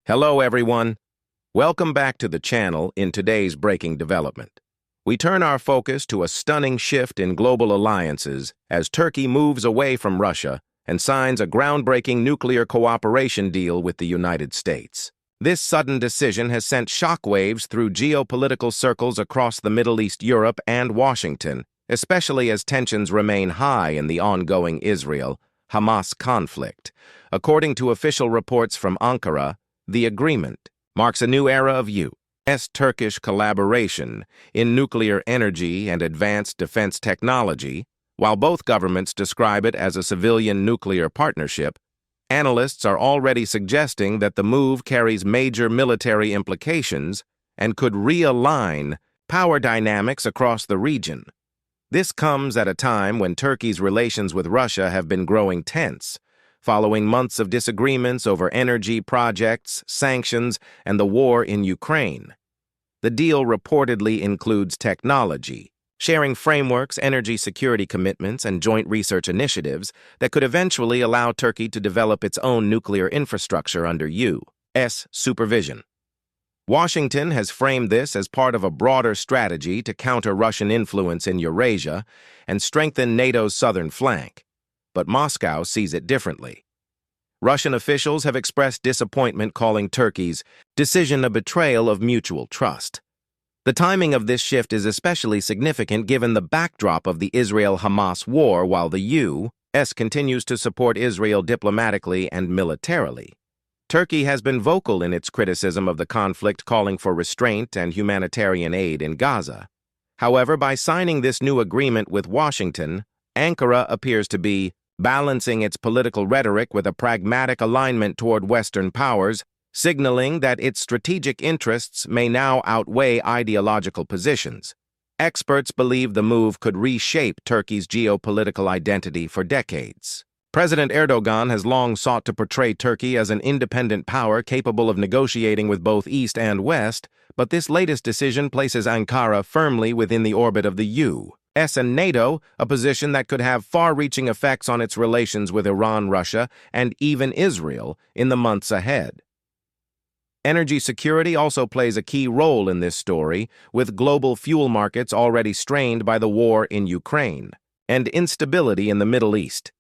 Hello, everyone. Welcome back to the channel in today's breaking development. We turn our focus to a stunning shift in global alliances as Turkey moves away from Russia and signs a groundbreaking nuclear cooperation deal with the United States. This sudden decision has sent shockwaves through geopolitical circles across the Middle East, Europe, and Washington, especially as tensions remain high in the ongoing Israel Hamas conflict. According to official reports from Ankara, the agreement marks a new era of U.S.-Turkish collaboration in nuclear energy and advanced defense technology. While both governments describe it as a civilian nuclear partnership, analysts are already suggesting that the move carries major military implications and could realign power dynamics across the region. This comes at a time when Turkey's relations with Russia have been growing tense, following months of disagreements over energy projects, sanctions, and the war in Ukraine. The deal reportedly includes technology, sharing frameworks, energy security commitments, and joint research initiatives that could eventually allow Turkey to develop its own nuclear infrastructure under U.S. supervision. Washington has framed this as part of a broader strategy to counter Russian influence in Eurasia and strengthen NATO's southern flank, but Moscow sees it differently. Russian officials have expressed disappointment, calling Turkey's decision a betrayal of mutual trust. The timing of this shift is especially significant given the backdrop of the Israel Hamas war, while the U.S. continues to support Israel diplomatically and militarily. Turkey has been vocal in its criticism of the conflict, calling for restraint and humanitarian aid in Gaza. However, by signing this new agreement with Washington, Ankara appears to be balancing its political rhetoric with a pragmatic alignment toward Western powers, signaling that its strategic interests may now outweigh ideological positions. Experts believe the move could reshape Turkey's geopolitical identity for decades. President Erdogan has long sought to portray Turkey as an independent power capable of negotiating with both East and West, but this latest decision places Ankara firmly within the orbit of the U.S. and NATO, a position that could have far-reaching effects on its relations with Iran, Russia, and even Israel in the months ahead. Energy security also plays a key role in this story, with global fuel markets already strained by the war in Ukraine and instability in the Middle East.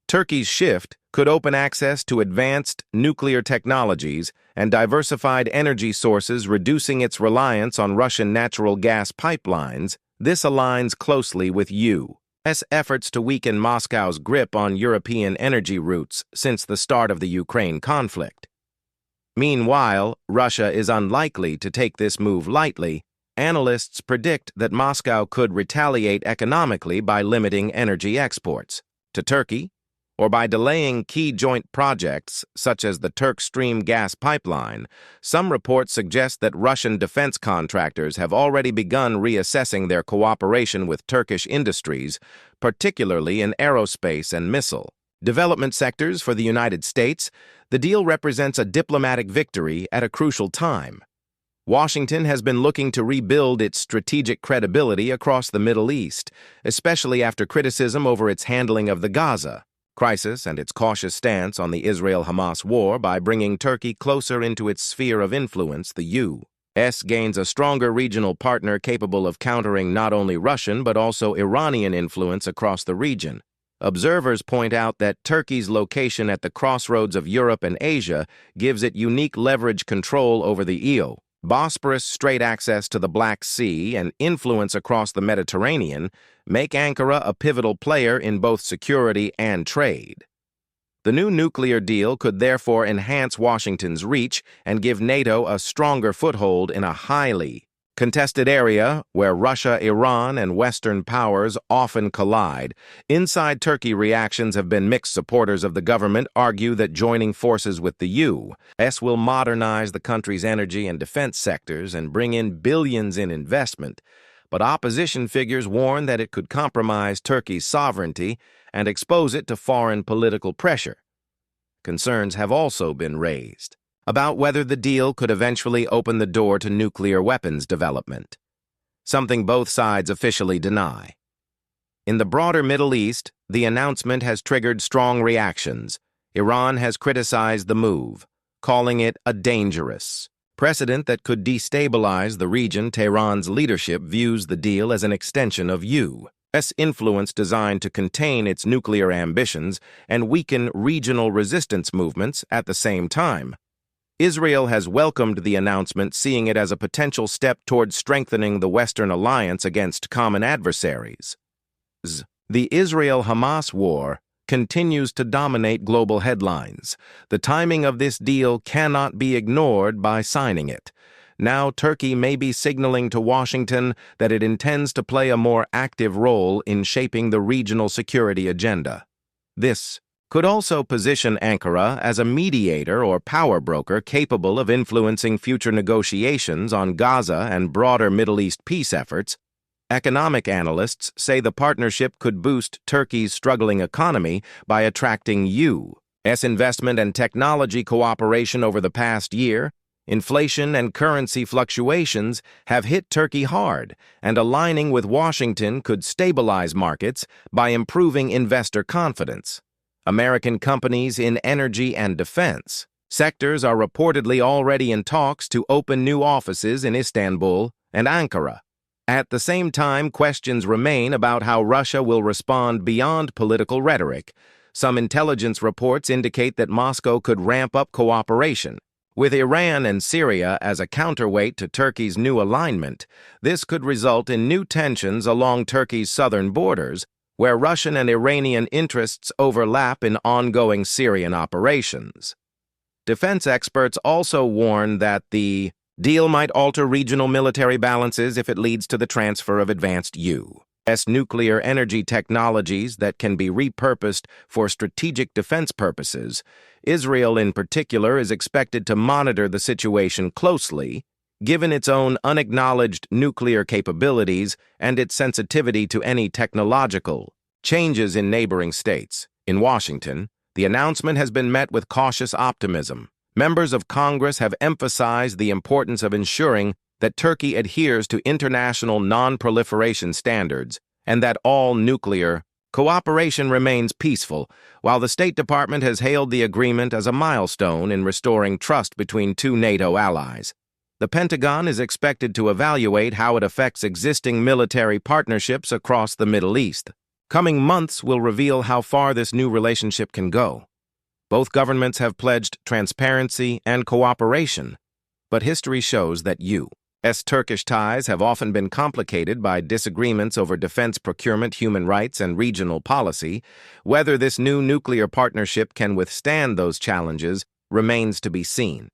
Turkey's shift could open access to advanced nuclear technologies and diversified energy sources, reducing its reliance on Russian natural gas pipelines. This aligns closely with U.S. efforts to weaken Moscow's grip on European energy routes since the start of the Ukraine conflict. Meanwhile, Russia is unlikely to take this move lightly. Analysts predict that Moscow could retaliate economically by limiting energy exports to Turkey, or by delaying key joint projects such as the Turk Stream gas pipeline. Some reports suggest that Russian defense contractors have already begun reassessing their cooperation with Turkish industries, particularly in aerospace and missile development sectors. For the United States, the deal represents a diplomatic victory at a crucial time. Washington has been looking to rebuild its strategic credibility across the Middle East, especially after criticism over its handling of the Gaza crisis and its cautious stance on the Israel-Hamas war. By bringing Turkey closer into its sphere of influence, the U.S. gains a stronger regional partner capable of countering not only Russian but also Iranian influence across the region. Observers point out that Turkey's location at the crossroads of Europe and Asia gives it unique leverage, control over the Bosporus Strait, access to the Black Sea, and influence across the Mediterranean make Ankara a pivotal player in both security and trade. The new nuclear deal could therefore enhance Washington's reach and give NATO a stronger foothold in a highly contested area where Russia, Iran, and Western powers often collide. Inside Turkey, reactions have been mixed. Supporters of the government argue that joining forces with the U.S. will modernize the country's energy and defense sectors and bring in billions in investment, but opposition figures warn that it could compromise Turkey's sovereignty and expose it to foreign political pressure. Concerns have also been raised about whether the deal could eventually open the door to nuclear weapons development, something both sides officially deny. In the broader Middle East, the announcement has triggered strong reactions. Iran has criticized the move, calling it a dangerous precedent that could destabilize the region. Tehran's leadership views the deal as an extension of U.S. influence designed to contain its nuclear ambitions and weaken regional resistance movements at the same time. Israel has welcomed the announcement, seeing it as a potential step towards strengthening the Western alliance against common adversaries. The Israel Hamas war continues to dominate global headlines. The timing of this deal cannot be ignored by signing it. Now Turkey may be signaling to Washington that it intends to play a more active role in shaping the regional security agenda. This could also position Ankara as a mediator or power broker capable of influencing future negotiations on Gaza and broader Middle East peace efforts. Economic analysts say the partnership could boost Turkey's struggling economy by attracting U.S. investment and technology cooperation. Over the past year, inflation and currency fluctuations have hit Turkey hard, and aligning with Washington could stabilize markets by improving investor confidence. American companies in energy and defense sectors are reportedly already in talks to open new offices in Istanbul and Ankara. At the same time, questions remain about how Russia will respond beyond political rhetoric. Some intelligence reports indicate that Moscow could ramp up cooperation. With Iran and Syria as a counterweight to Turkey's new alignment, this could result in new tensions along Turkey's southern borders, where Russian and Iranian interests overlap in ongoing Syrian operations. Defense experts also warn that the deal might alter regional military balances if it leads to the transfer of advanced U.S. nuclear energy technologies that can be repurposed for strategic defense purposes. Israel, in particular, is expected to monitor the situation closely, given its own unacknowledged nuclear capabilities and its sensitivity to any technological changes in neighboring states. In Washington, the announcement has been met with cautious optimism. Members of Congress have emphasized the importance of ensuring that Turkey adheres to international non-proliferation standards and that all nuclear cooperation remains peaceful, while the State Department has hailed the agreement as a milestone in restoring trust between two NATO allies. The Pentagon is expected to evaluate how it affects existing military partnerships across the Middle East. Coming months will reveal how far this new relationship can go. Both governments have pledged transparency and cooperation, but history shows that U.S.-Turkish ties have often been complicated by disagreements over defense procurement, human rights, and regional policy. Whether this new nuclear partnership can withstand those challenges remains to be seen.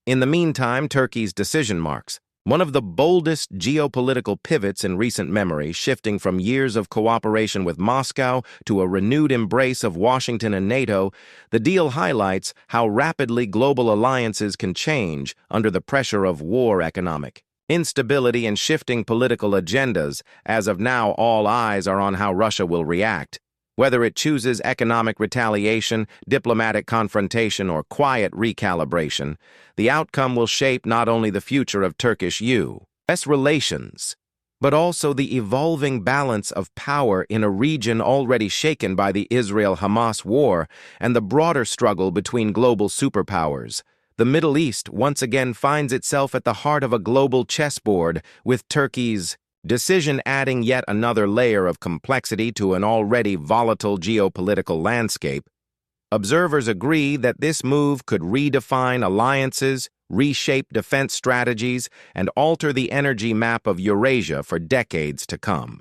In the meantime, Turkey's decision marks one of the boldest geopolitical pivots in recent memory, shifting from years of cooperation with Moscow to a renewed embrace of Washington and NATO. The deal highlights how rapidly global alliances can change under the pressure of war, economic instability, and shifting political agendas. As of now, all eyes are on how Russia will react. Whether it chooses economic retaliation, diplomatic confrontation, or quiet recalibration, the outcome will shape not only the future of Turkish-U.S. relations, but also the evolving balance of power in a region already shaken by the Israel-Hamas war and the broader struggle between global superpowers. The Middle East once again finds itself at the heart of a global chessboard, with Turkey's decision adding yet another layer of complexity to an already volatile geopolitical landscape. Observers agree that this move could redefine alliances, reshape defense strategies, and alter the energy map of Eurasia for decades to come.